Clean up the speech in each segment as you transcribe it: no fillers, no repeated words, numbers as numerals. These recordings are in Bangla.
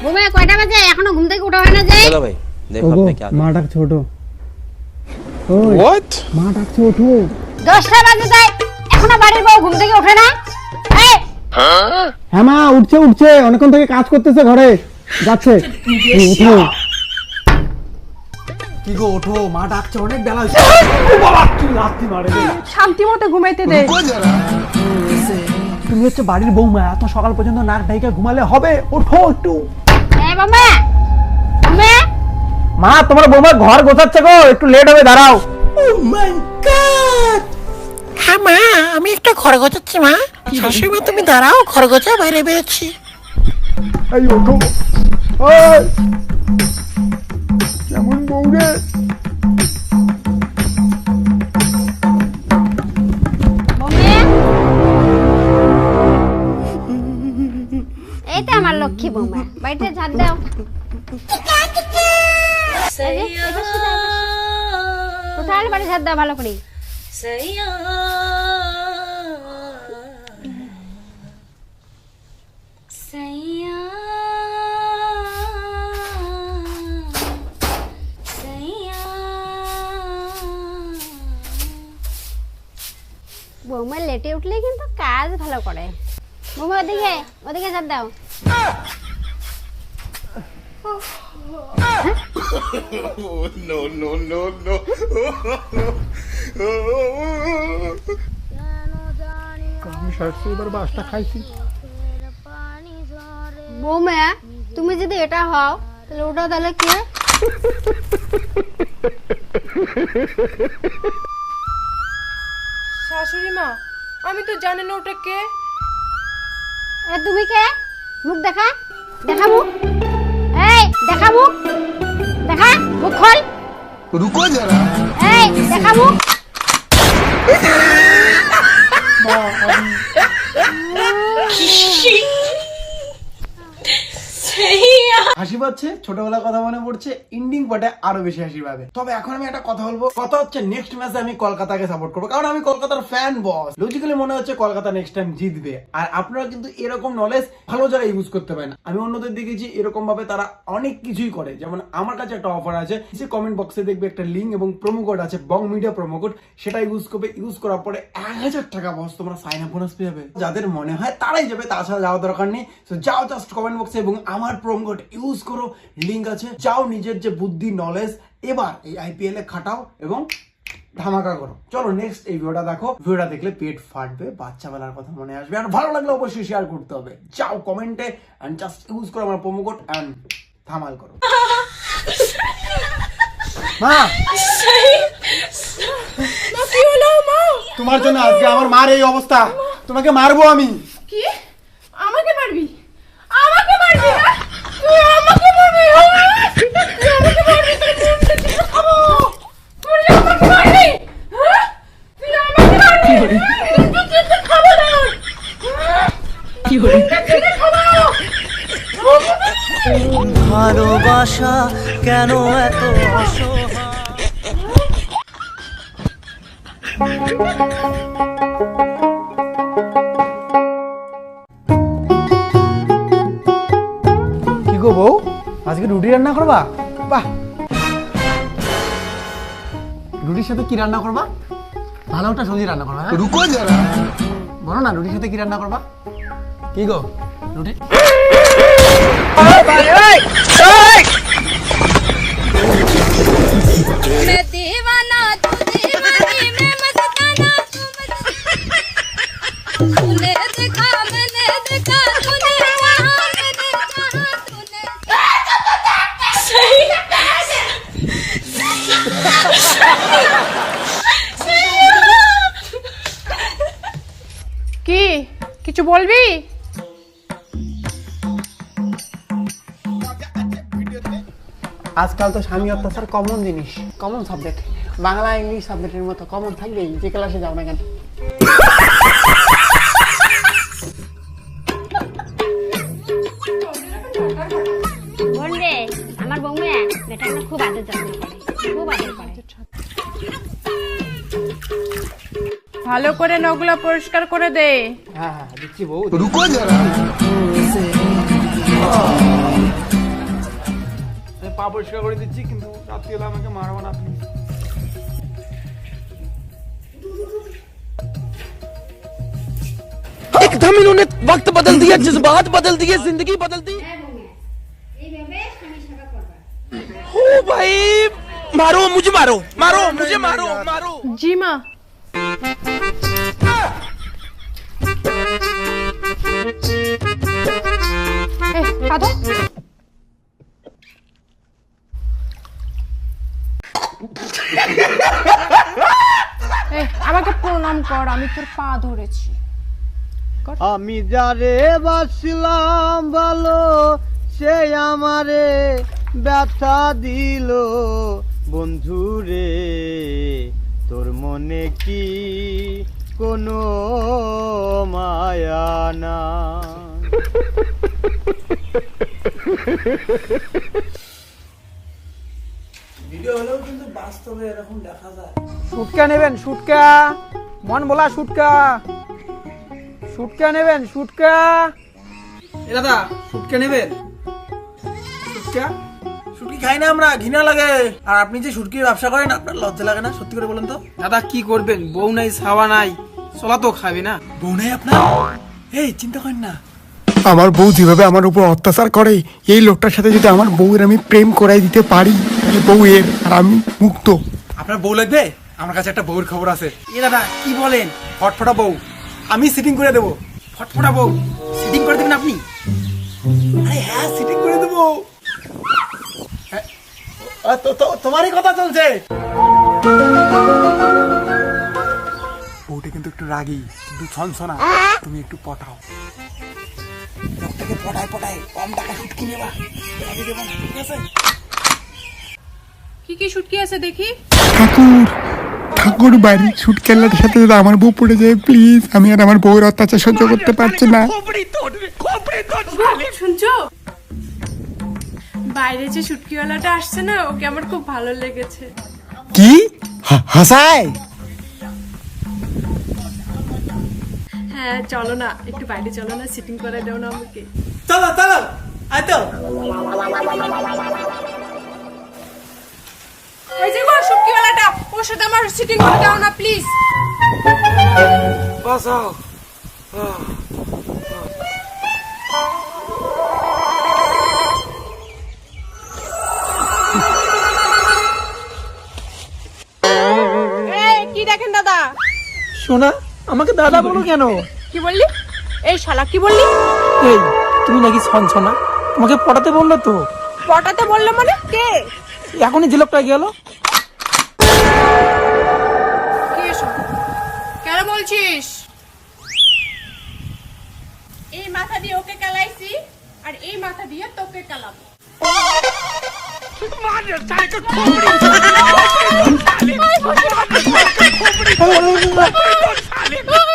ঘুমে কয়টা বাজে? এখনো ঘুম থেকে ওঠা হয় না যে? चलो भाई देखो अब मैं क्या মা ডাকছে ওঠো। व्हाट মা ডাকছে ওঠো। 10টা বাজে তাই এখনো বাড়ির বউ ঘুম থেকে ওঠে না? এই হ্যাঁ মা উঠছে উঠছে, অনেকক্ষণ থেকে কাজ করতেছে ঘরে, যাচ্ছে। ওঠো কি গো, ওঠো, মা ডাকছে, অনেক বেলা হয়েছে। ও বাবা, কি লাথি মারে রে। শান্তি মতো ঘুমাইতে দে। তুমি হচ্ছে বাড়ির বৌমা, এত সকাল পর্যন্ত নাক ঢাইকা ঘুমালে হবে? ওঠো একটু। এই বাবা ঘুমে মা তোমার বৌমা ঘর গোছাচ্ছে গো, একটু লেট হবে, দাঁড়াও। ও মাই গড। হ্যাঁ মা, আমি একটা ঘর গোছাচ্ছি মা। শাশুড়ি মা তুমি দাঁড়াও, ঘর গোছা, বাইরে বেরোচ্ছি। এই ওঠো। ওই কেমন বউ রে। ঘুমে এই তো আমার লক্ষ্মী বৌমা, বাড়িতে ঝাড় দাও। কোথায় বাড়ি ঝাড় দাও ভালো করে। বৌমা লেটে উঠলে কিন্তু কাজ ভালো করে। বৌমা ওদিকে ওদিকে ঝাড় দাও। আমি শাশুড়ি এবার বাসটা খাইছি। বৌমা তুমি যদি এটা হও তাহলে ওটা তাহলে কি? শাশুড়ি মা, আমি তো জানি না ওটা কে। এ তুমি কে? মুখ দেখা, দেখা মুখ। এই দেখা মুখ, দেখা মুখ খোল। रुको जरा এই দেখা মুখ। হাসি পাচ্ছে, ছোটবেলার কথা মনে পড়ছে, ইন্ডিং পার্টে আরো বেশি হাসি পাবে। তবে এখন আমি একটা কথা বলবো, কথা হচ্ছে নেক্সট ম্যাচে আমি কলকাতাকে সাপোর্ট করবো, কারণ আমি কলকাতার ফ্যান বস। লজিক্যালি মনে হচ্ছে কলকাতা নেক্সট টাইম জিতবে। আর আপনারা কিন্তু এরকম নলেজ ভালো যারা ইউজ করতে পারেন। আমি অন্যদের দেখেছি এরকম ভাবে তারা অনেক কিছুই করে। যেমন আমার কাছে একটা অফার আছে, নিচে কমেন্ট বক্সে দেখবে একটা লিঙ্ক এবং প্রোমো কোড আছে, বং মিডিয়া প্রোমো কোড, সেটা ইউজ করবে। ইউজ করার পরে 1000 টাকা বস তোমরা সাইন আপ বোনাস পেয়ে যাবে। যাদের মনে হয় তারাই যাবে, তাছাড়া যাওয়ার দরকার নেই। তো যাও জাস্ট কমেন্ট বক্সে এবং আমার প্রোমো কোড ইউজ করো, লিঙ্ক আছে। যাও নিজের যে বুদ্ধি নলেজ এবার এই আইপিএল এ খাটাও এবং ধামাকা করো। চলো নেক্সট এই ভিডিওটা দেখো। ভিডিওটা দেখলে পেট ফাটবে, বাচ্চা বেলার কথা মনে আসবে, আর ভালো লাগলে অবশ্যই শেয়ার করতে হবে। যাও কমেন্টে এন্ড জাস্ট ইউজ করো আমার প্রোমো কোড এন্ড ধামাল করো। মা কি হলো মা? তোমার জন্য আজকে আমার মার এই অবস্থা। তোমাকে মারবো আমি। কি? আমাকে মারবি? আমাকে মারবি না? তুই আমাকে মারবি? তুই আমাকে মারবি? তুই খাবো। তুই আমাকে মারবি? হ্যাঁ? তুই আমাকে মারবি? তুই খাবো না। কি হলো? খাবো। ভালোবাসা কেন এত অসহায়? কি গো বউ, আজকে রুটি রান্না করবা? বাহ, রুটির সাথে কি রান্না করবা? ভালো একটা সবজি রান্না করবা। रुको जरा বলো না রুটির সাথে কি রান্না করবা? কি গো রুটি? मैं दीवाना तू दीवानी, मैं मस्ताना तू मस्ताना। तूने देखा मैंने देखा, तूने चाहा मैंने चाहा, तूने কি কিছু বলবি? আজকাল তো স্বামী অত্যাচার কমন জিনিস, কমন সাবজেক্ট। বাংলা ইংলিশ সাবজেক্টের মতো কমন থাকবেই, যে ক্লাসে যাও না কেন। বোন রে, আমার বৌমা বেটাকে খুব আদর যত্ন করে, খুব আদর করে। ভালো করে নখগুলো পরিষ্কার করে দে। হ্যাঁ হ্যাঁ দিচ্ছি বউ। रुको जरा পা পরিষ্কার করে দিচ্ছি, কিন্তু রাত্রি হলে আমাকে মারবো না প্লিজ। एकदम इन्होंने वक्त बदल दिया, जज्बात बदल दिए, जिंदगी बदल दी। ओ भाई मारो मुझे, मारो मारो मुझे, मारो मारो। জি মা। এই কাঁদো। এই আমাকে প্রণাম কর, আমি তোর পা ধরেছি। আমি যারে বাসলাম ভালো, সে আমারে ব্যথা দিল। বন্ধুরে তোর মনে কি কোনো মায়া না? ভিডিও হলেও কিন্তু বাস্তবে এরকম দেখা যায়। শুটকা নেবেন? শুটকা মন বলা, শুটকা শুটকা নেবেন? শুটকা এ দাদা, শুটকি নেবেন? শুটকা? শুটকি খাই না আমরা, ঘৃণা লাগে। আর আপনি যে শুটকির ব্যবসা করেন, আপনার লজ্জা লাগে না? সত্যি করে বলেন তো। দাদা কি করবেন, বউ নাই ছাওয়া নাই, চলা তো খাবি না। বউ নেই আপনার? এই চিন্তা করেন না, আমার বউ যেভাবে আমার উপর অত্যাচার করে, এই লোকটার সাথে যদি আমার বউয়ের আমি প্রেম করাই দিতে পারি, তাহলে বউয়ের আর আমি মুক্ত। আপনার বউ লাগবে? আমার কাছে একটা বউর খবর আছে। এ দাদা কি বলেন? ফটফটা বউ আমি সিটিং করে দেবো। ফটফটা বউ সেটিং করে দেবেন আপনি? আরে হ্যাঁ, সিটিং করে দেবো। হ্যাঁ, তোমারই কথা চলছে। বউটা কিন্তু একটু রাগী, কিন্তু ছনছনা। তুমি একটু পটাও, লোকটাকে পটায় পটায় কম টাকা শুটকি নেবা, আমি দেবো না, ঠিক আছে? কি কি শুটকি আছে দেখি? ঠাকুর, ঠাকুর বাড়ি ছুটকেলার সাথে যদি আমার বউ পড়ে যায় প্লিজ, আমি আর আমার বউয়ের অত্যাচার সহ্য করতে পারছি না। শুনছো, বাইরে যে শুটকিওয়ালাটা আসছে না, ওকে আমার খুব ভালো লেগেছে। কি হাসায়? হ্যাঁ চলো না, একটু বাইরে চলো না, সিটিং করে দাও না আমাকে। চলো চলো, আয় তো। ওই যে গো শুটকিওয়ালাটা, ওর সাথে আমার সিটিং করে দাও না প্লিজ। বাঁচাও। কি দেখেন দাদা? শোনা, আমাকে দাদা বলো কেন? কি বললি? এই শালা কি বললি? এই তুমি নাকি ছনছনা? তোমাকে পটাতে বললো তো? পটাতে বললো মানে? কে? এখনই যে লোকটা গেল। কি এসব? কেন বলছিস? এই মাথা দিয়ে ওকে কালাইছি, আর এই মাথা দিয়ে তোকে কালাবো।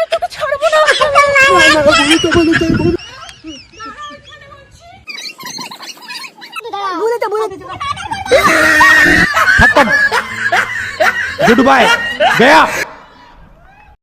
তোকে ছাড়বো না। गुड बाय गया।